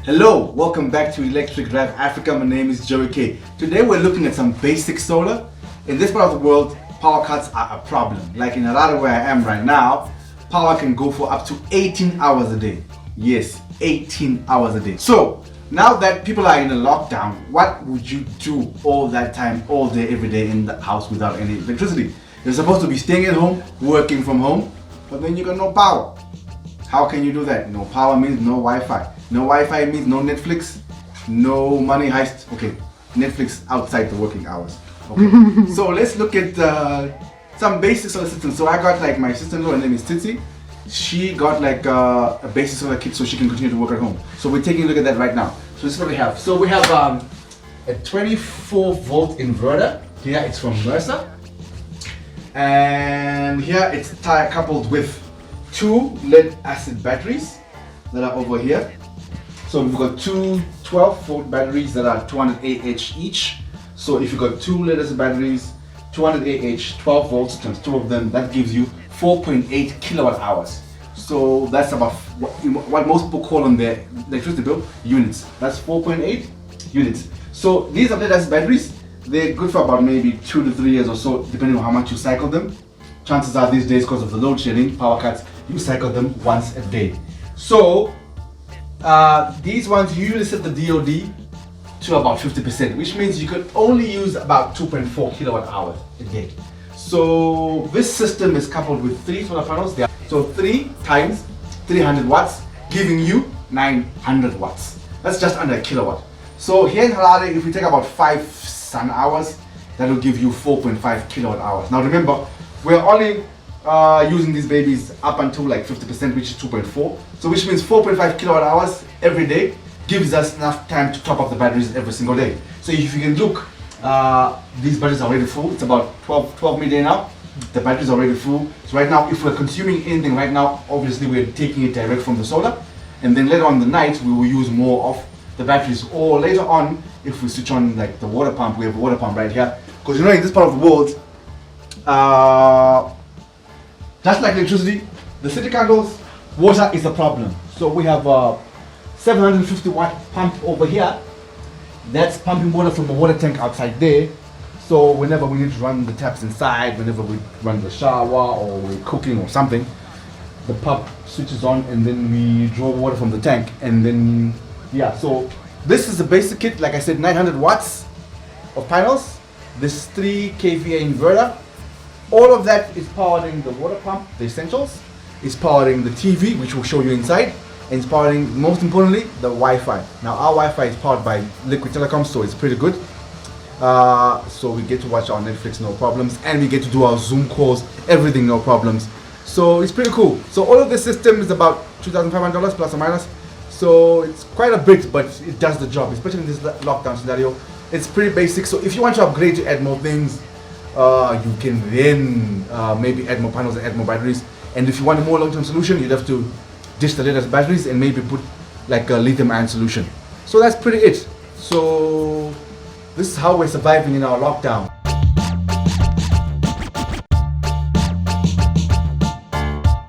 Hello, welcome back to Electric Drive Africa. My name is Joey K. Today we're looking at some basic solar. In this part of the world, power cuts are a problem. Like in Harare where I am right now, power can go for up to 18 hours a day. Yes, 18 hours a day. So, now that people are in a lockdown, what would you do all that time, all day, every day in the house without any electricity? You're supposed to be staying at home, working from home, but then you got no power. How can you do that? No power means no Wi-Fi. No Wi-Fi means no Netflix, no money heist. Okay, Netflix outside the working hours. Okay. So let's look at some basic solar systems. So I got like my sister-in-law, her name is Titsi. She got like a basic solar kit so she can continue to work at home. So we're taking a look at that right now. So this is what we have. So we have a 24-volt inverter. Here it's from Meccer. And here it's coupled with two lead-acid batteries that are over here. So we've got two 12-volt batteries that are 200 Ah each. So if you've got two lead-acid batteries, 200 Ah, 12 volts times two of them, that gives you 4.8 kilowatt hours. So that's about what most people call on their electricity bill units. That's 4.8 units. So these are lead-acid batteries. They're good for about maybe 2 to 3 years or so, depending on how much you cycle them. Chances are these days, because of the load shedding, power cuts, you cycle them once a day. So these ones usually set the DOD to about 50%, which means you could only use about 2.4 kilowatt hours a day. So this system is coupled with 3 solar panels. So 3 times 300 watts, giving you 900 watts. That's just under a kilowatt. So here in Harare, if we take about 5 sun hours, that will give you 4.5 kilowatt hours. Now remember, we're only using these babies up until like 50%, which is 2.4. So which means 4.5 kilowatt hours every day gives us enough time to top up the batteries every single day. So if you can look, these batteries are already full. It's about 12 midday now. The batteries are already full. So right now, if we're consuming anything right now, obviously we're taking it direct from the solar. And then later on in the night, we will use more of the batteries. Or later on, if we switch on like the water pump, we have a water pump right here. Because you know, in this part of the world, just like electricity, the city candles, water is a problem. So we have a 750 watt pump over here. That's pumping water from the water tank outside there. So whenever we need to run the taps inside, whenever we run the shower or we're cooking or something, the pump switches on and then we draw water from the tank. And then, yeah, so this is the basic kit. Like I said, 900 watts of panels, this 3 kVA inverter. All of that is powering the water pump, the essentials. It's powering the TV, which will show you inside. And it's powering, most importantly, the Wi-Fi. Now our Wi-Fi is powered by Liquid Telecom, so it's pretty good. So we get to watch our Netflix, no problems. And we get to do our Zoom calls, everything, no problems. So it's pretty cool. So all of the system is about $2,500 plus or minus. So it's quite a bit, but it does the job, especially in this lockdown scenario. It's pretty basic. So if you want to upgrade to add more things, you can then maybe add more panels and add more batteries. And if you want a more long-term solution, you'd have to ditch the latest batteries and maybe put like a lithium-ion solution. So that's pretty it. So this is how we're surviving in our lockdown.